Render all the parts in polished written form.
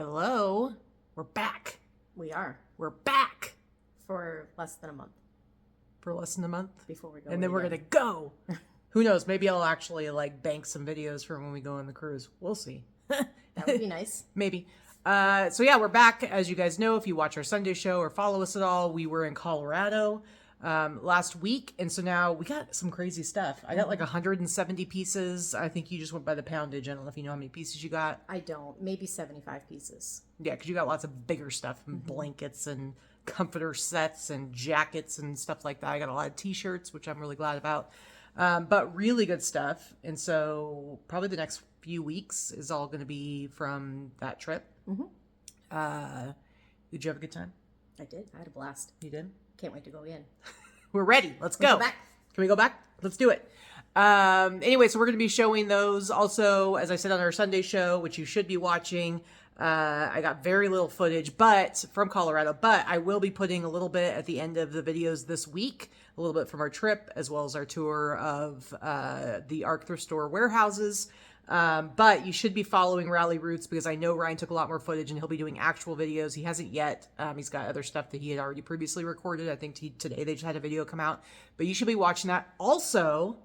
Hello. We're back. We are. We're back For less than a month for less than a month. before we go. And then we're going to go. Who knows? Maybe I'll actually bank some videos for when we go on the cruise. We'll see. That would be nice. Maybe. So yeah, we're back. As you guys know, if you watch our Sunday show or follow us at all, we were in Colorado last week. And so now we got some crazy stuff. I got like 170 pieces. I think you just went by the poundage. I don't know if you know how many pieces you got. I don't. Maybe 75 pieces. Yeah, because you got lots of bigger stuff, and blankets and comforter sets and jackets and stuff like that. I got a lot of t-shirts, which I'm really glad about. But really good stuff. And so probably the next few weeks is all going to be from that trip. Did you have a good time? I did. I had a blast. You did? Can't wait to go in. We're ready. Let's go. Back. Can we go back? Let's do it. Anyway, so we're going to be showing those. Also, as I said on our Sunday show, which you should be watching, I got very little footage from Colorado, but I will be putting a little bit at the end of the videos this week, a little bit from our trip, as well as our tour of the ARC thrift store warehouses. But you should be following Rally Roots because I know Ryan took a lot more footage and he'll be doing actual videos. He hasn't yet. He's got other stuff that he had already previously recorded. I think today they just had a video come out, but you should be watching that. Also,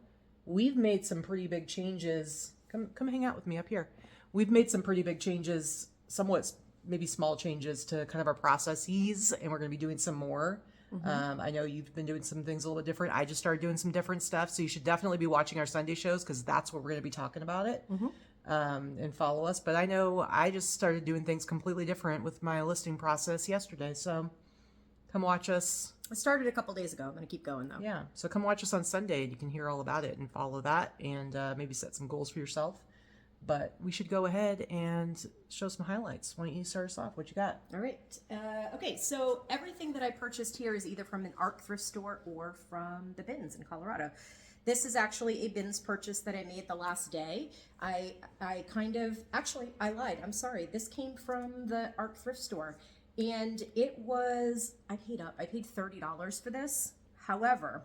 we've made some pretty big changes. Come hang out with me up here. We've made some pretty big changes, somewhat maybe small changes to kind of our processes, and we're going to be doing some more. I know you've been doing some things a little bit different. I just started doing some different stuff. So you should definitely be watching our Sunday shows because that's where we're going to be talking about it and follow us. But I know I just started doing things completely different with my listing process yesterday. So come watch us. I started a couple days ago. I'm going to keep going though. Yeah. So come watch us on Sunday and you can hear all about it and follow that and maybe set some goals for yourself. But we should go ahead and show some highlights. Why don't you start us off? What you got? All right. Okay, so everything that I purchased here is either from an ARC thrift store or from the bins in Colorado. This is actually a bins purchase that I made the last day. I lied. I'm sorry. This came from the ARC thrift store. And it was, I paid $30 for this. However,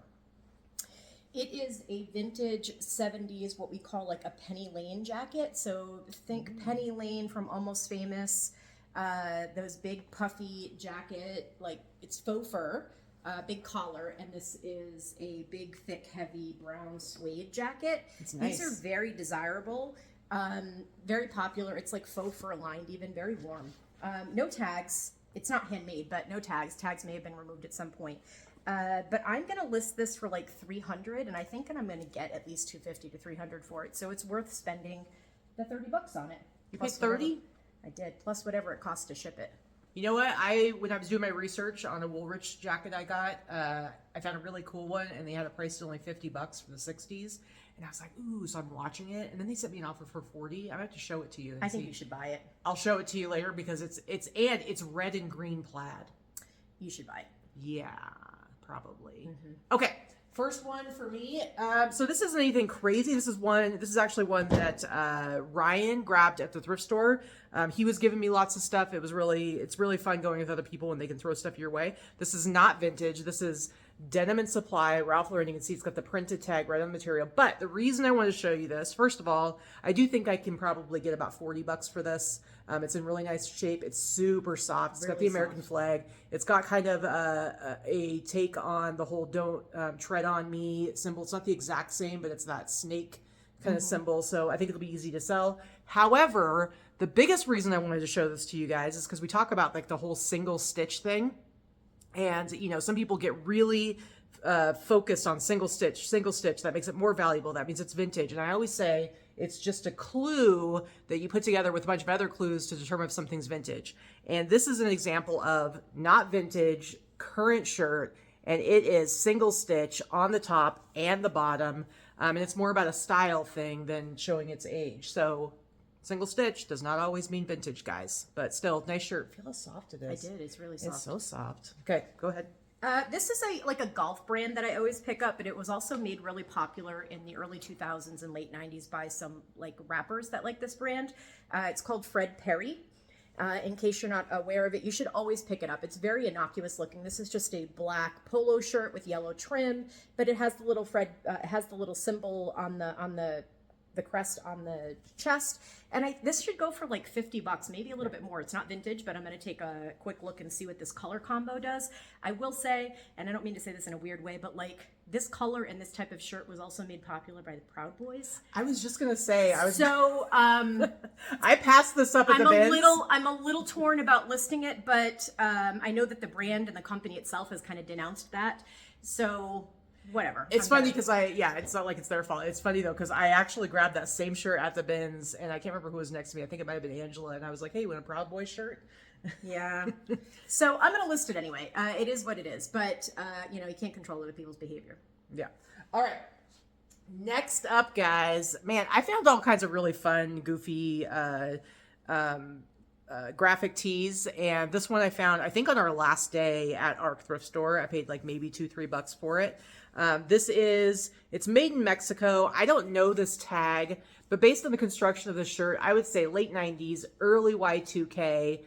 it is a vintage 70s, what we call like a Penny Lane jacket. So think Penny Lane from Almost Famous, those big puffy jacket, like it's faux fur, big collar, and this is a big, thick, heavy brown suede jacket. It's nice. These are very desirable, very popular. It's like faux fur lined, even very warm. No tags. It's not handmade, but no tags. Tags may have been removed at some point. But I'm going to list this for like $300, and I think I'm going to get at least $250 to $300 for it. So it's worth spending the $30 on it. You paid $30? I did, plus whatever it costs to ship it. You know what? When I was doing my research on a Woolrich jacket I got, I found a really cool one, and they had it priced at only $50 for the 60s. And I was like, ooh, so I'm watching it. And then they sent me an offer for $40. I'm going to have to show it to you. I think you should buy it. I'll show it to you later because it's red and green plaid. You should buy it. Yeah, probably. Okay. First one for me. So this isn't anything crazy. This is actually one that Ryan grabbed at the thrift store. He was giving me lots of stuff. It's really fun going with other people and they can throw stuff your way. This is not vintage. This is Denim and Supply, Ralph Lauren. You can see it's got the printed tag right on the material. But the reason I want to show you this, first of all, I do think I can probably get about $40 for this. It's in really nice shape. It's super soft. It's got the American flag. It's got kind of a take on the whole "don't tread on me" symbol. It's not the exact same, but it's that snake kind of symbol. So I think it'll be easy to sell. However, the biggest reason I wanted to show this to you guys is because we talk about like the whole single stitch thing. And, you know, some people get really focused on single stitch. That makes it more valuable. That means it's vintage. And I always say it's just a clue that you put together with a bunch of other clues to determine if something's vintage. And this is an example of not vintage, current shirt. And it is single stitch on the top and the bottom. And it's more about a style thing than showing its age. So single stitch does not always mean vintage, guys, but still, nice shirt. Feel how soft it is. I did. It's really soft. It's so soft. Okay, go ahead. This is a golf brand that I always pick up, but it was also made really popular in the early 2000s and late 90s by some like rappers that like this brand. It's called Fred Perry. In case you're not aware of it, you should always pick it up. It's very innocuous looking. This is just a black polo shirt with yellow trim, but it has the little symbol on the the crest on the chest. And this should go for like $50, maybe a little bit more. It's not vintage, but I'm going to take a quick look and see what this color combo does. I will say, and I don't mean to say this in a weird way, but like this color and this type of shirt was also made popular by the Proud Boys. I was just going to say, I passed this up at the bins. I'm a little torn about listing it, but I know that the brand and the company itself has kind of denounced that. So whatever. It's funny because it's not like it's their fault. It's funny though because I actually grabbed that same shirt at the bins, and I can't remember who was next to me. I think it might have been Angela, and I was like, "Hey, you want a Proud Boy shirt?" Yeah. So I'm gonna list it anyway. It is what it is, but you can't control other people's behavior. Yeah. All right. Next up, guys. Man, I found all kinds of really fun, goofy graphic tees, and this one I found I think on our last day at ARC thrift store. I paid like maybe $2-3 for it. It's made in Mexico. I don't know this tag, but based on the construction of the shirt, I would say late 90s, early Y2K,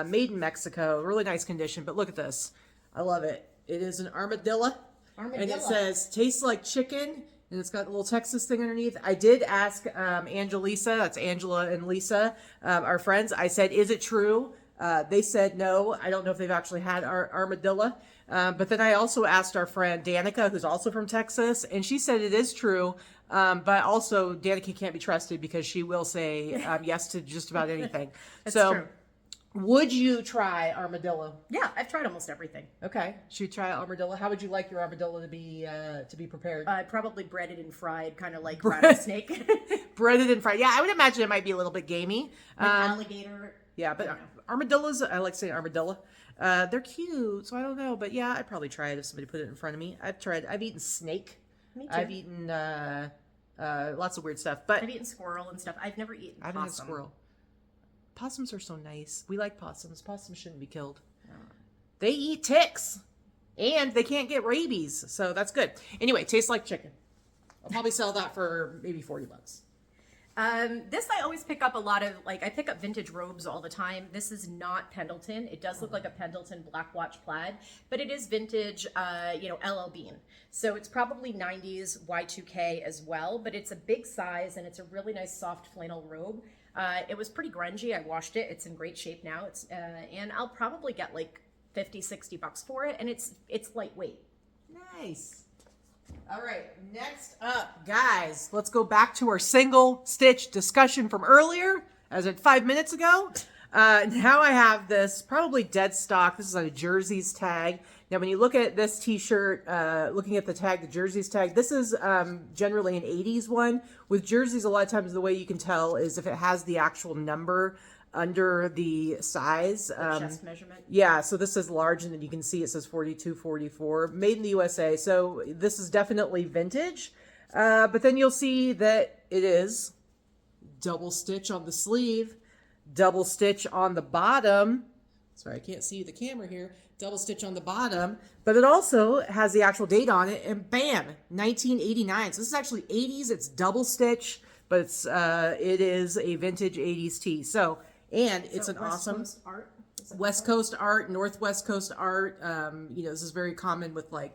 made in Mexico. Really nice condition, but look at this. I love it. It is an armadillo. And it says, tastes like chicken, and it's got a little Texas thing underneath. I did ask Angelisa, that's Angela and Lisa, our friends. I said, is it true? They said no. I don't know if they've actually had armadillo. But then I also asked our friend Danica, who's also from Texas, and she said it is true. But also Danica can't be trusted because she will say yes to just about anything. That's so true. Would you try armadillo? Yeah, I've tried almost everything. Okay. Should you try armadillo? How would you like your armadillo to be prepared? Probably breaded and fried, kind of like rattlesnake. Breaded and fried. Yeah, I would imagine it might be a little bit gamey. Like alligator. Yeah, but armadillos, I like saying armadillo. They're cute, so I don't know. But yeah, I'd probably try it if somebody put it in front of me. I've eaten snake. Me too. I've eaten lots of weird stuff. But I've eaten squirrel and stuff. I've never eaten possum. I haven't had squirrel. Possums are so nice. We like possums. Possums shouldn't be killed. They eat ticks, and they can't get rabies, so that's good. Anyway, tastes like chicken. I'll probably sell that for maybe $40. This I always pick up a lot of, like, I pick up vintage robes all the time. This is not Pendleton. It does look like a Pendleton Black Watch plaid, but it is vintage, LL Bean. So it's probably 90s Y2K as well, but it's a big size and it's a really nice soft flannel robe. It was pretty grungy. I washed it. It's in great shape now. And I'll probably get like $50-$60 for it, and it's lightweight. Nice. All right, next up, guys, let's go back to our single stitch discussion from earlier, as in 5 minutes ago. Now I have this probably dead stock. This is on a jerseys tag. Now, when you look at this t-shirt, looking at the tag, the jerseys tag, this is generally an 80s one. With jerseys, a lot of times the way you can tell is if it has the actual number under the size. Chest measurement. Yeah, so this is large, and then you can see it says 42, 44, made in the USA. So this is definitely vintage. But then you'll see that it is double stitch on the sleeve, double stitch on the bottom. Sorry, I can't see the camera here. Double stitch on the bottom, but it also has the actual date on it, and bam, 1989. So this is actually 80s. It's double stitch, but it is a vintage 80s tee. So, and it's an awesome West Coast art, Northwest Coast art. This is very common with like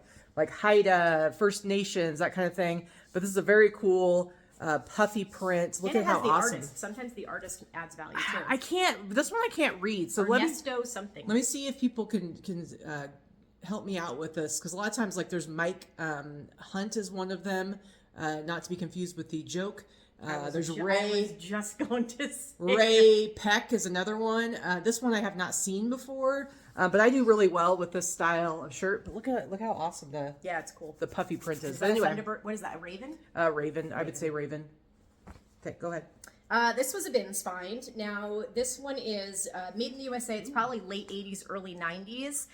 Haida, First Nations, that kind of thing. But this is a very cool puffy print. Look at how awesome. Artist. Sometimes the artist adds value too. This one I can't read. So let me see if people can help me out with this, because a lot of times, like, there's Mike Hunt is one of them, not to be confused with the joke. There's Ray. I was just going to say. Ray Peck is another one. This one I have not seen before, but I do really well with this style of shirt. But look how awesome it's cool. The puffy print is. But anyway, what is that? A raven? Raven. I would say raven. Okay, go ahead. This was a bins find. Now, this one is made in the USA. It's probably late 80s, early 90s.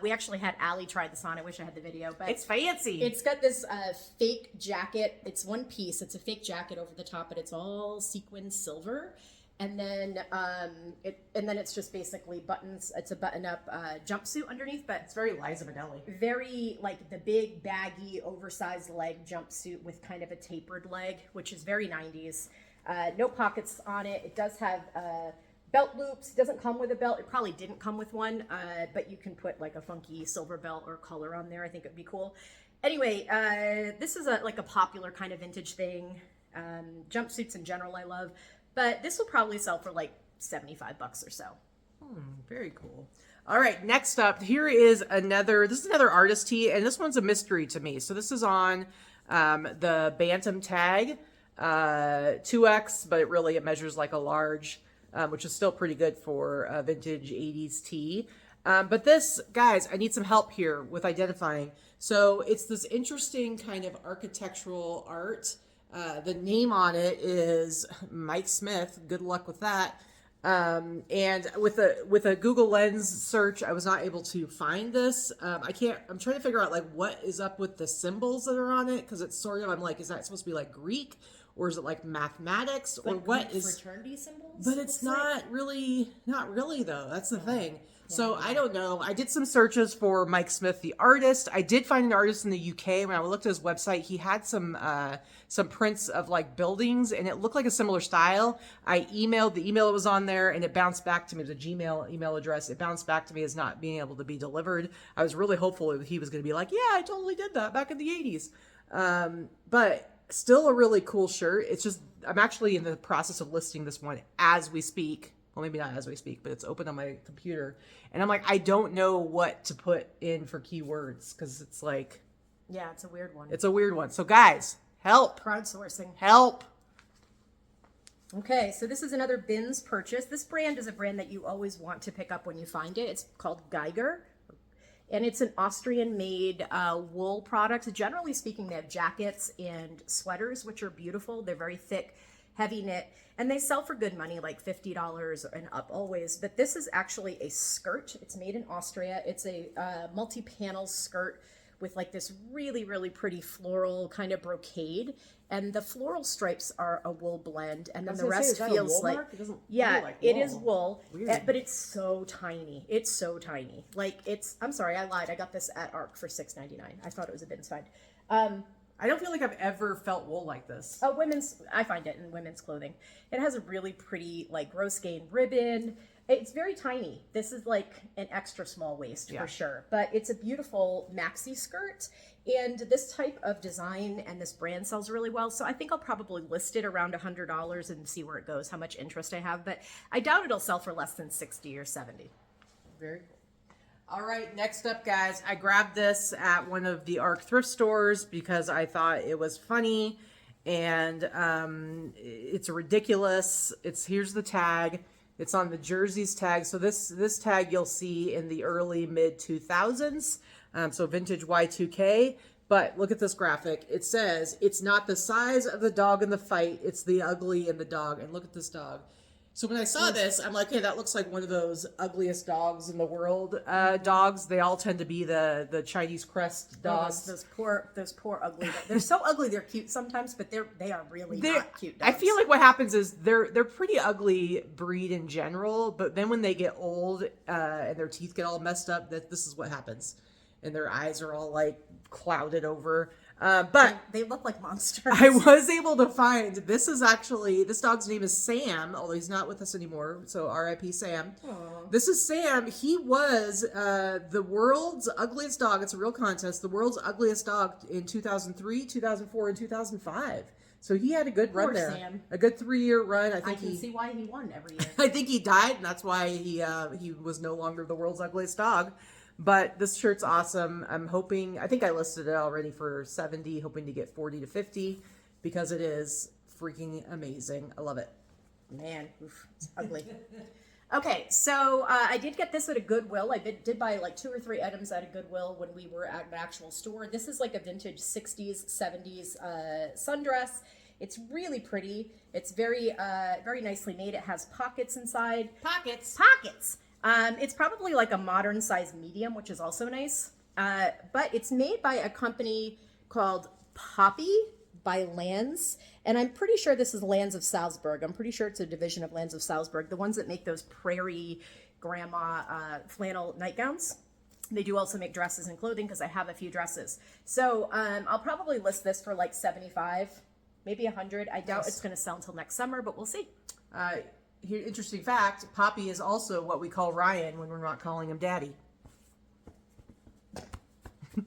We actually had Allie try this on. I wish I had the video, but it's fancy. It's got this fake jacket. It's one piece. It's a fake jacket over the top, but it's all sequin silver. And then it's just basically buttons. It's a button-up jumpsuit underneath, but it's very Liza Minnelli. Very like the big, baggy, oversized leg jumpsuit with kind of a tapered leg, which is very 90s. No pockets on it. It does have belt loops. It doesn't come with a belt. It probably didn't come with one, but you can put like a funky silver belt or collar on there. I think it'd be cool. Anyway, this is like a popular kind of vintage thing. Jumpsuits in general I love, but this will probably sell for like $75 or so. Very cool. All right, next up, here is another, this is another artist tee, and this one's a mystery to me. So this is on the Bantam tag, 2X, but it measures like a large, which is still pretty good for a vintage 80s tee. But this, guys, I need some help here with identifying. So it's this interesting kind of architectural art. The name on it is Mike Smith. Good luck with that. And with a Google Lens search, I was not able to find this. I'm trying to figure out like what is up with the symbols that are on it. Cause it's sort of, I'm like, is that supposed to be like Greek or is it like mathematics or like what Greek is fraternity symbols? But it's not really though. That's the thing. So I don't know. I did some searches for Mike Smith, the artist. I did find an artist in the UK. When I looked at his website, he had some prints of like buildings, and it looked like a similar style. I emailed the email that was on there, and it bounced back to me. It was a Gmail email address. It bounced back to me as not being able to be delivered. I was really hopeful that he was going to be like, yeah, I totally did that back in the 80s. But still a really cool shirt. It's just, I'm actually in the process of listing this one as we speak. Well, maybe not as we speak, but it's open on my computer. And I'm like, I don't know what to put in for keywords because it's like... Yeah, it's a weird one. It's a weird one. So guys, help. Crowdsourcing. Help. Okay, so this is another bins purchase. This brand is a brand that you always want to pick up when you find it. It's called Geiger. And it's an Austrian-made wool product. Generally speaking, they have jackets and sweaters, which are beautiful. They're very thick, heavy knit. And they sell for good money, like $50 and up always. But this is actually a skirt. It's made in Austria. It's a multi-panel skirt with like this really, really pretty floral kind of brocade. And the floral stripes are a wool blend. And then the rest feels like... It is wool. But it's so tiny. It's so tiny. Like it's... I'm sorry, I lied. I got this at ARC for $6.99. I thought it was a bins find. I don't feel like I've ever felt wool like this. Oh, I find it in women's clothing. It has a really pretty, like, gross grain ribbon. It's very tiny. This is like an extra small waist for sure. But it's a beautiful maxi skirt. And this type of design and this brand sells really well. So I think I'll probably list it around $100 and see where it goes, how much interest I have. But I doubt it'll sell for less than 60 or 70. Very cool. All right, next up, guys, I grabbed this at one of the ARC thrift stores because I thought it was funny, and it's ridiculous. Here's the tag. It's on the jerseys tag. So this tag you'll see in the early mid 2000s, so vintage Y2K. But look at this graphic. It says it's not the size of the dog in the fight; it's the ugly in the dog. And look at this dog. So when I saw this, I'm like, hey, that looks like one of those ugliest dogs in the world dogs. They all tend to be the Chinese crest dogs. Oh, those poor ugly dogs. They're so ugly, they're cute sometimes, but they are really not cute dogs. I feel like what happens is they're pretty ugly breed in general, but then when they get old and their teeth get all messed up, this is what happens. And their eyes are all like clouded over. But they look like monsters. I was able to find, this dog's name is Sam, although he's not with us anymore. So R.I.P. Sam. Aww. This is Sam. He was the world's ugliest dog. It's a real contest. The world's ugliest dog in 2003, 2004, and 2005. So he had a good run there. Sam. A good 3-year run. I can see why he won every year. I think he died, and that's why he was no longer the world's ugliest dog. But this shirt's awesome. I think I listed it already for 70, hoping to get 40 to 50 because it is freaking amazing. I love it. Man, it's ugly. Okay, so I did get this at a Goodwill. I did buy like 2 or 3 items at a Goodwill when we were at an actual store. This is like a vintage 60s, 70s sundress. It's really pretty. It's very, very nicely made. It has pockets inside. Pockets. It's probably like a modern size medium, which is also nice. But it's made by a company called Poppy by Lands. And I'm pretty sure this is Lands of Salzburg. I'm pretty sure it's a division of Lands of Salzburg, the ones that make those prairie grandma flannel nightgowns. They do also make dresses and clothing because I have a few dresses. So I'll probably list this for like 75, maybe 100. I doubt it's going to sell until next summer, but we'll see. Here, interesting fact, Poppy is also what we call Ryan when we're not calling him Daddy.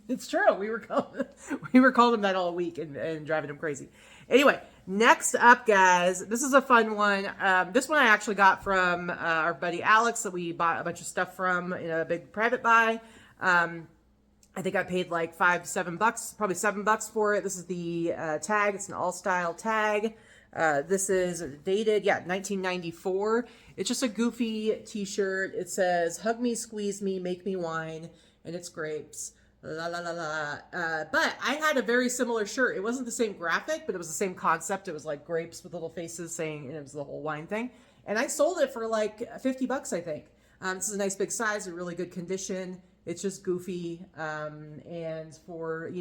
It's true. We were calling him that all week and driving him crazy. Anyway, Next up, guys, this is a fun one. This one I actually got from our buddy Alex that we bought a bunch of stuff from in a big private buy. I think I paid like $7, probably $7 for it. This is the tag. It's an all-style tag. This is dated, 1994. It's just a goofy t-shirt. It says, hug me, squeeze me, make me wine, and it's grapes. La la la la. But I had a very similar shirt. It wasn't the same graphic, but it was the same concept. It was like grapes with little faces saying, and it was the whole wine thing. And I sold it for like $50, I think. This is a nice big size, a really good condition. It's just goofy. And for,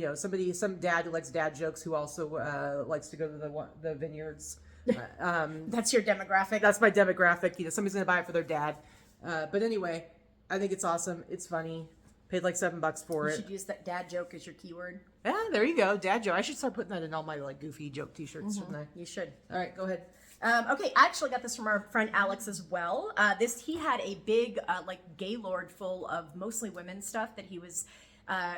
some dad who likes dad jokes who also likes to go to the vineyards. That's your demographic. That's my demographic. Somebody's going to buy it for their dad. But anyway, I think it's awesome. It's funny. Paid like $7 for it. You should use that dad joke as your keyword. Yeah, there you go. Dad joke. I should start putting that in all my like goofy joke t-shirts, shouldn't I? You should. All right, go ahead. Okay, I actually got this from our friend Alex as well. He had a big like Gaylord full of mostly women's stuff that he was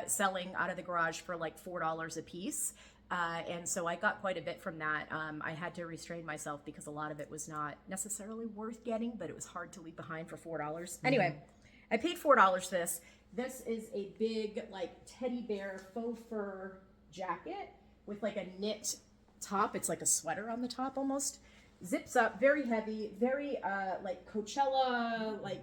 selling out of the garage for like $4 a piece. And so I got quite a bit from that. I had to restrain myself because a lot of it was not necessarily worth getting, but it was hard to leave behind for $4. Anyway, I paid $4 for this. This is a big like teddy bear faux fur jacket with like a knit top. It's like a sweater on the top almost. Zips up, very heavy, very like Coachella, like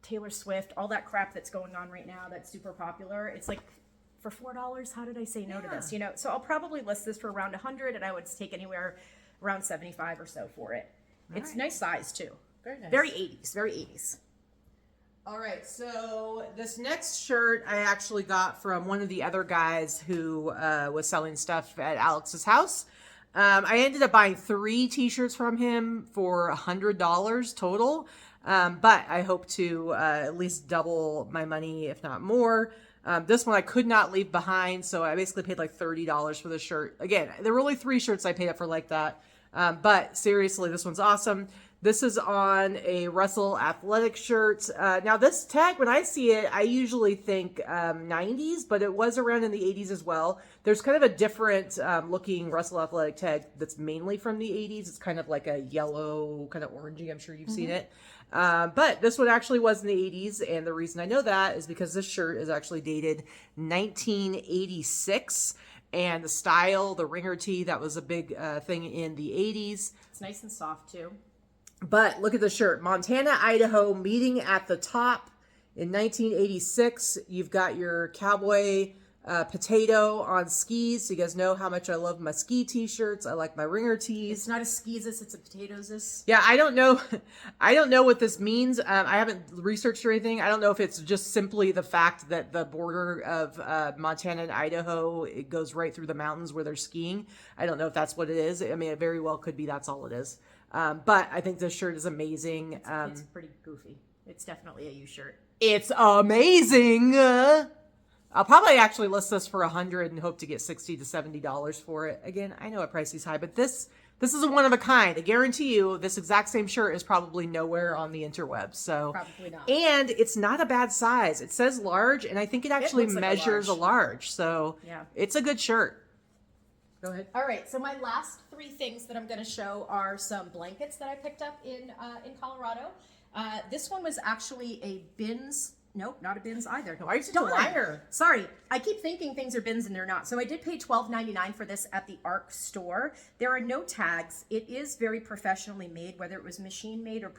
Taylor Swift, all that crap that's going on right now that's super popular. It's like for $4, how did I say no to this? So I'll probably list this for around 100 and I would take anywhere around 75 or so for it. It's nice size too. Very nice. Very 80s, very 80s. All right, so this next shirt I actually got from one of the other guys who was selling stuff at Alex's house. I ended up buying 3 t-shirts from him for $100 total, but I hope to at least double my money, if not more. This one I could not leave behind, so I basically paid like $30 for the shirt. Again, there were only 3 shirts I paid up for like that, but seriously, this one's awesome. This is on a Russell athletic shirt. Now this tag, when I see it, I usually think 90s, but it was around in the 80s as well. There's kind of a different looking Russell athletic tag that's mainly from the 80s. It's kind of like a yellow, kind of orangey. I'm sure you've seen it. But this one actually was in the 80s. And the reason I know that is because this shirt is actually dated 1986. And the style, the ringer tee, that was a big thing in the 80s. It's nice and soft too. But look at the shirt. Montana, Idaho, meeting at the top in 1986. You've got your cowboy potato on skis. So you guys know how much I love my ski t-shirts. I like my ringer tees. It's not a skis-is, it's a potatoes-is. Yeah, I don't know. I don't know what this means. I haven't researched or anything. I don't know if it's just simply the fact that the border of Montana and Idaho, it goes right through the mountains where they're skiing. I don't know if that's what it is. I mean, it very well could be that's all it is. But I think this shirt is amazing. It's pretty goofy. It's definitely a you shirt. It's amazing. I'll probably actually list this for $100 and hope to get $60 to $70 for it. Again, I know it price is high, but this is a one of a kind. I guarantee you this exact same shirt is probably nowhere on the interwebs. So probably not. And it's not a bad size. It says large, and I think it actually measures a large. So yeah, it's a good shirt. Go ahead. All right, so my last 3 things that I'm going to show are some blankets that I picked up in Colorado. This one was actually a bins. Nope, not a bins either. Why are you such a liar? Sorry, I keep thinking things are bins and they're not. So I did pay $12.99 for this at the ARC store. There are no tags. It is very professionally made, whether it was machine made or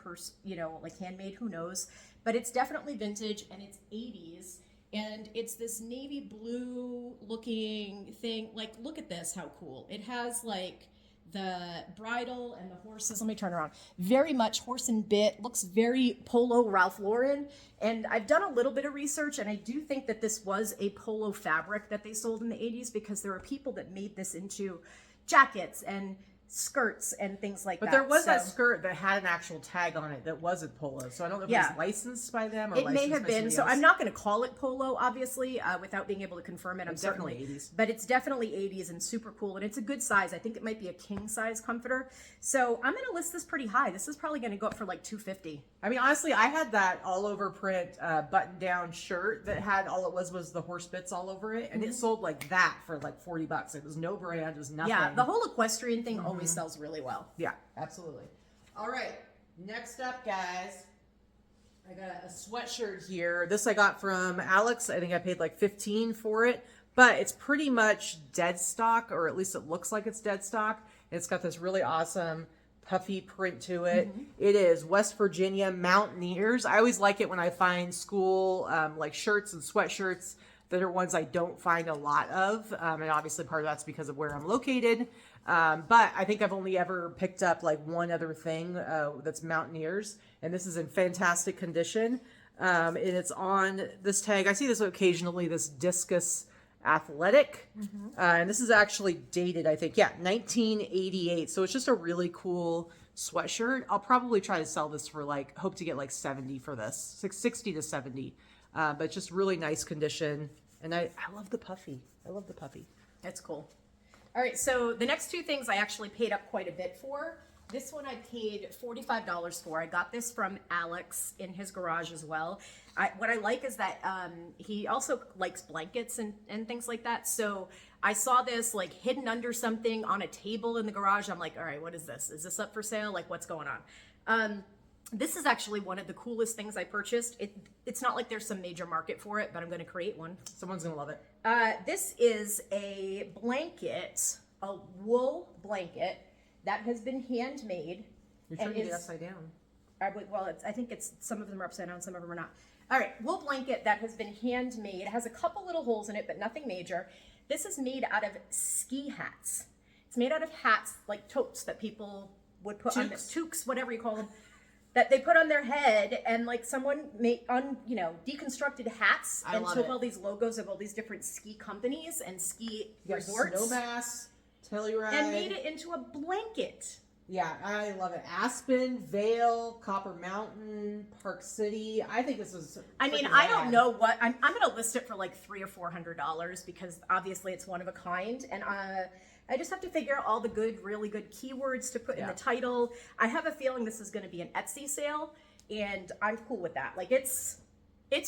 like handmade, who knows. But it's definitely vintage and it's 80s. And it's this navy blue looking thing. Like, look at this, how cool. It has like the bridle and the horses. Let me turn around. Very much horse and bit. Looks very Polo Ralph Lauren. And I've done a little bit of research, and I do think that this was a polo fabric that they sold in the 80s because there were people that made this into jackets and skirts and things like But that. there was that So- skirt that had an actual tag on it that wasn't Polo. So I don't know if it Yeah. was licensed by them or It licensed may have by been. somebody So else. I'm not going to call it Polo, obviously, without being able to confirm it. I'm It's definitely certainly 80s. but it's definitely 80s and super cool, and it's a good size. I think it might be a king size comforter. So I'm going to list this pretty high. This is probably going to go up for like $250. I mean, honestly, I had that all over print button-down shirt that had all it was the horse bits all over it, and it sold like that for like $40. It was no brand, it was nothing. Yeah, the whole equestrian thing always sells really well. Yeah, absolutely. All right, next up, guys, I got a sweatshirt here. This I got from Alex. I think I paid like $15 for it, but it's pretty much dead stock, or at least it looks like it's dead stock. It's got this really awesome puffy print to it. It is West Virginia Mountaineers. I always like it when I find school like shirts and sweatshirts that are ones I don't find a lot of. And obviously part of that's because of where I'm located. But I think I've only ever picked up like one other thing that's Mountaineers. And this is in fantastic condition. And it's on this tag. I see this occasionally, this Discus Athletic. And this is actually dated, I think. Yeah, 1988. So it's just a really cool sweatshirt. I'll probably try to sell this for like, hope to get like 70 for this, 60 to 70. But just really nice condition. And I love the puffy. I love the puffy. That's cool. All right, so the next two things I actually paid up quite a bit for. This one I paid $45 for. I got this from Alex in his garage as well. What I like is that he also likes blankets and things like that. So I saw this like hidden under something on a table in the garage. I'm like, all right, what is this? Is this up for sale? Like, what's going on? This is actually one of the coolest things I purchased. It's not like there's some major market for it, but I'm going to create one. Someone's going to love it. This is a blanket, a wool blanket that has been handmade. You're trying to get it upside down. I think it's some of them are upside down, some of them are not. All right, wool blanket that has been handmade. It has a couple little holes in it, but nothing major. This is made out of ski hats. It's made out of hats like toques that people would put on toques, whatever you call them, that they put on their head, and like someone made deconstructed hats and took all these logos of all these different ski companies and ski resorts, Snowmass, Telluride, and made it into a blanket. Yeah, I love it. Aspen, Vale, Copper Mountain, Park City. I think this is. I mean, I don't know what I'm going to list it for like $300 or $400 because obviously it's one of a kind, and I just have to figure out all the really good keywords to put in the title. I have a feeling this is going to be an Etsy sale, and I'm cool with that. Like it's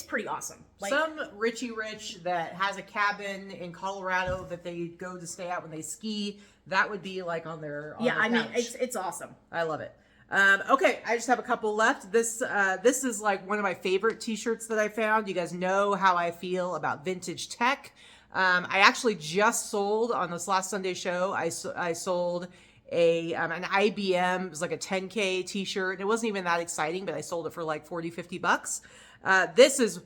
pretty awesome. Like, some Richie Rich that has a cabin in Colorado that they go to stay at when they ski. That would be like on their mean, couch. it's awesome. I love it. Okay, I just have a couple left. This is like one of my favorite t-shirts that I found. You guys know how I feel about vintage tech. I actually just sold on this last Sunday show. I sold an IBM. It was like a 10K t-shirt. It wasn't even that exciting, but I sold it for like $40-50. This is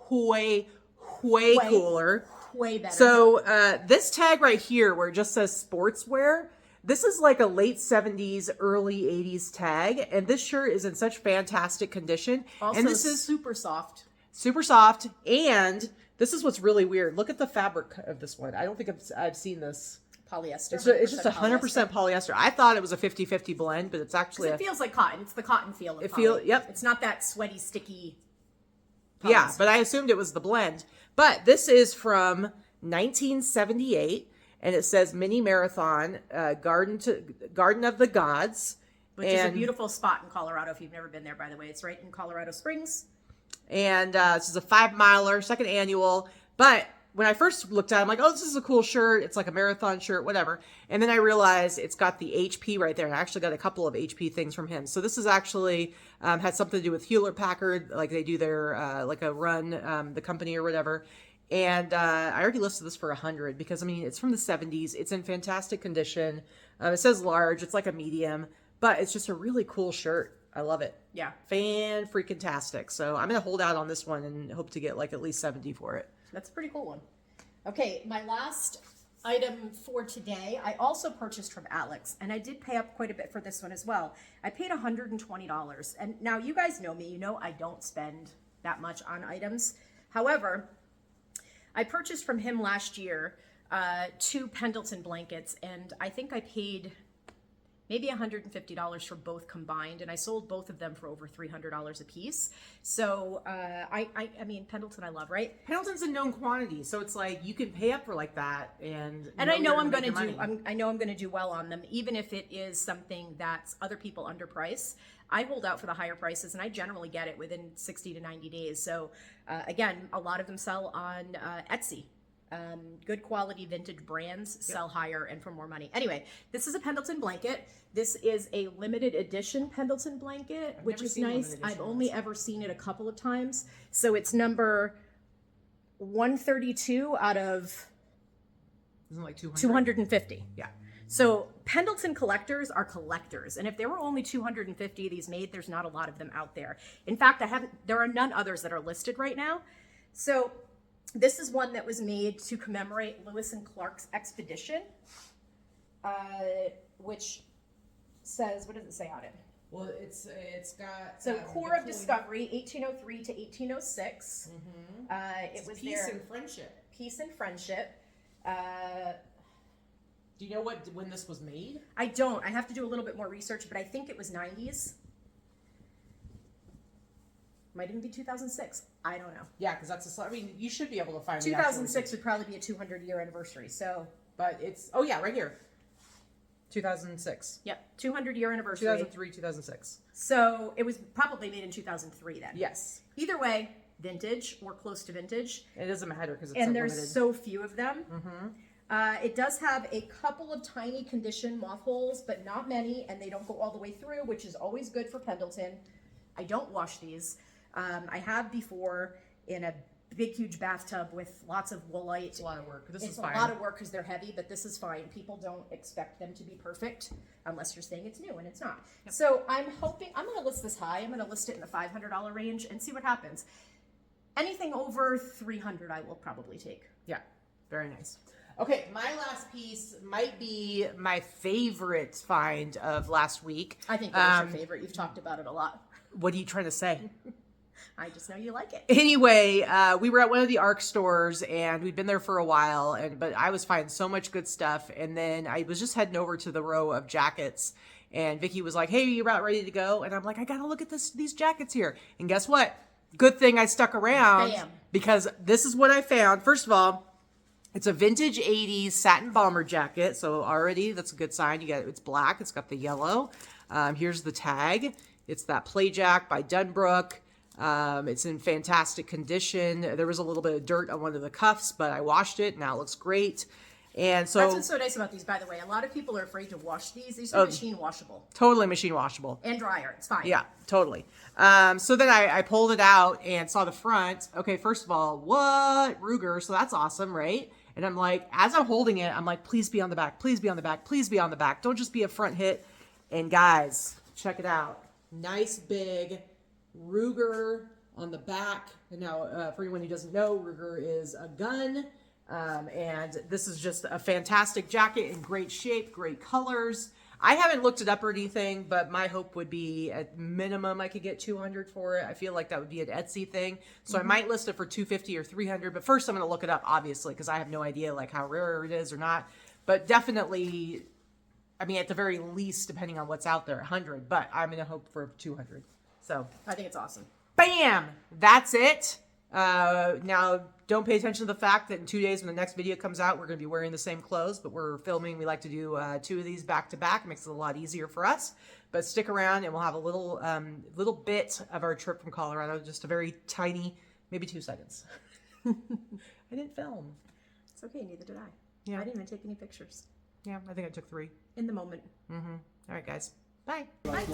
way cooler. Way better. So this tag right here where it just says sportswear, this is like a late 70s, early 80s tag. And this shirt is in such fantastic condition. Also, and this is super soft. Super soft. And this is what's really weird. Look at the fabric of this one. I don't think I've seen this. Polyester. It's just 100% polyester. I thought it was a 50-50 blend, but it's actually it feels like cotton. It's the cotton feel of Yep. It's not that sweaty, sticky polyester. Yeah, but I assumed it was the blend. But this is from 1978, and it says Mini Marathon, Garden of the Gods. Which is a beautiful spot in Colorado if you've never been there, by the way. It's right in Colorado Springs. And this is a 5-miler, second annual. But when I first looked at it, I'm like, oh, this is a cool shirt. It's like a marathon shirt, whatever. And then I realized it's got the HP right there. And I actually got a couple of HP things from him. So this is actually had something to do with Hewlett-Packard. Like they do their, like a run, the company or whatever. And I already listed this for 100 because, I mean, it's from the 70s. It's in fantastic condition. It says large. It's like a medium. But it's just a really cool shirt. I love it. Yeah. Fan-freaking-tastic. So I'm going to hold out on this one and hope to get like at least 70 for it. That's a pretty cool one. Okay, my last item for today, I also purchased from Alex, and I did pay up quite a bit for this one as well. I paid $120. And now you guys know me. You know I don't spend that much on items. However, I purchased from him last year 2 Pendleton blankets, and I think I paid maybe $150 for both combined, and I sold both of them for over $300 a piece. So I mean, Pendleton I love, right? Pendleton's a known quantity, so it's like you can pay up for like that, and I know I'm going to I know I'm going to do well on them, even if it is something that's other people underprice. I hold out for the higher prices, and I generally get it within 60 to 90 days. So again, a lot of them sell on Etsy. Good quality vintage brands sell higher and for more money. Anyway, this is a Pendleton blanket. This is a limited edition Pendleton blanket, which is nice. I've only ever seen it a couple of times. So it's number 132 out of Isn't it like 250. Yeah. So Pendleton collectors are collectors, and if there were only 250 of these made, there's not a lot of them out there. In fact, there are none others that are listed right now. So this is one that was made to commemorate Lewis and Clark's expedition, which says, what does it say on it? Well, it's got So core of discovery, 1803 to 1806. It was peace their and friendship. peace and friendship. Do you know when this was made? I don't. I have to do a little bit more research, but I think it was 90s. Might even be 2006. I don't know. Yeah, because that's I mean, you should be able to find 2006 would probably be a 200-year anniversary. So, but it's right here. 2006. Yep, 200-year anniversary. 2003, 2006. So it was probably made in 2003 then. Yes. Either way, vintage or close to vintage. It doesn't matter because it's And limited. there's so few of them. It does have a couple of tiny condition moth holes, but not many, and they don't go all the way through, which is always good for Pendleton. I don't wash these. I have before in a big, huge bathtub with lots of woolite. It's a lot of work. This It's is fine. a lot of work because they're heavy, but this is fine. People don't expect them to be perfect unless you're saying it's new, and it's not. Yep. So I'm hoping, I'm going to list this high. I'm going to list it in the $500 range and see what happens. Anything over $300 I will probably take. Yeah, very nice. Okay, my last piece might be my favorite find of last week. I think that was your favorite. You've talked about it a lot. What are you trying to say? I just know you like it. Anyway, we were at one of the ARC stores, and we'd been there for a while, but I was finding so much good stuff, and then I was just heading over to the row of jackets, and Vicky was like, hey, you about ready to go? And I'm like, I gotta look at these jackets here. And guess what? Good thing I stuck around. Bam. Because this is what I found. First of all, it's a vintage 80s satin bomber jacket, so already that's a good sign. It's black, it's got the yellow. Here's the tag. It's that Play Jack by Dunbrook. It's in fantastic condition. There was a little bit of dirt on one of the cuffs, but I washed it. Now it looks great. And so that's what's so nice about these, by the way. A lot of people are afraid to wash these. These are machine washable. Totally machine washable. And dryer. It's fine. Yeah, totally. So then I pulled it out and saw the front. Okay, first of all, what? Ruger. So that's awesome, right? And I'm like, as I'm holding it, I'm like, please be on the back. Please be on the back. Please be on the back. Don't just be a front hit. And guys, check it out. Nice big Ruger on the back. And now, for anyone who doesn't know, Ruger is a gun. And this is just a fantastic jacket in great shape, great colors. I haven't looked it up or anything, but my hope would be at minimum I could get 200 for it. I feel like that would be an Etsy thing. So I might list it for 250 or 300, but first I'm going to look it up, obviously, because I have no idea like how rare it is or not. But definitely, I mean, at the very least, depending on what's out there, 100, but I'm going to hope for 200. So I think it's awesome. bam, that's it. Now, don't pay attention to the fact that in 2 days when the next video comes out, we're going to be wearing the same clothes, but we're filming. We like to do 2 of these back to back. It makes it a lot easier for us. But stick around and we'll have a little bit of our trip from Colorado, just a very tiny, maybe 2 seconds. I didn't film. It's okay. Neither did I. Yeah. I didn't even take any pictures. Yeah, I think I took 3. In the moment. All right, guys. Bye. That's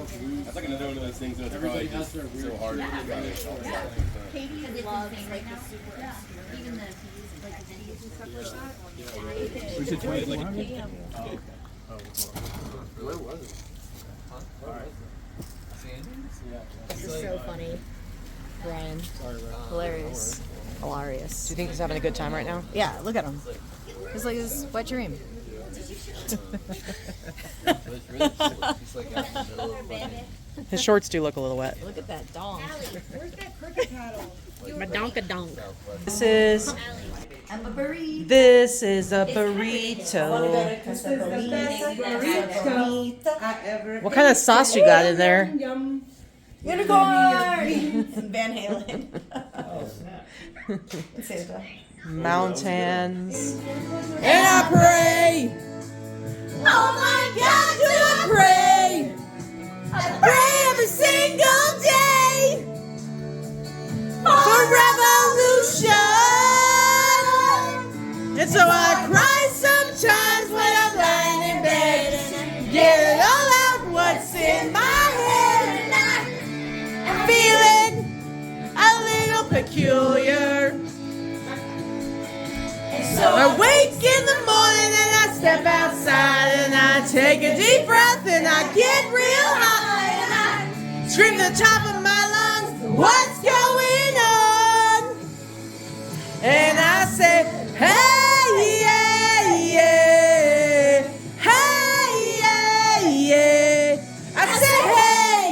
like another one of those things that's probably just so hard to do. Katy loves like the super even the like the videos and stuff like that. We should try it like Where was it? This is so funny. Brian. Hilarious. Hilarious. Do you think he's having a good time right now? Yeah, look at him. It's like his wet dream. It's really, she's like out in the middle of fucking His shorts do look a little wet. Look at that dong. Where's that cricket paddle? Madonka-donk. This is I'm a burrito. this is a burrito. What kind of sauce you got in there? Unicorn! Van Halen. Santa. Mountains. And I pray. Oh my God, do I pray? I pray every single day for revolution. And so I cry sometimes when I'm lying in bed. Get it all out what's in my head. And I'm feeling a little peculiar. So I wake in the morning and I step outside and I take a deep breath and I get real high and I scream the top of my lungs. What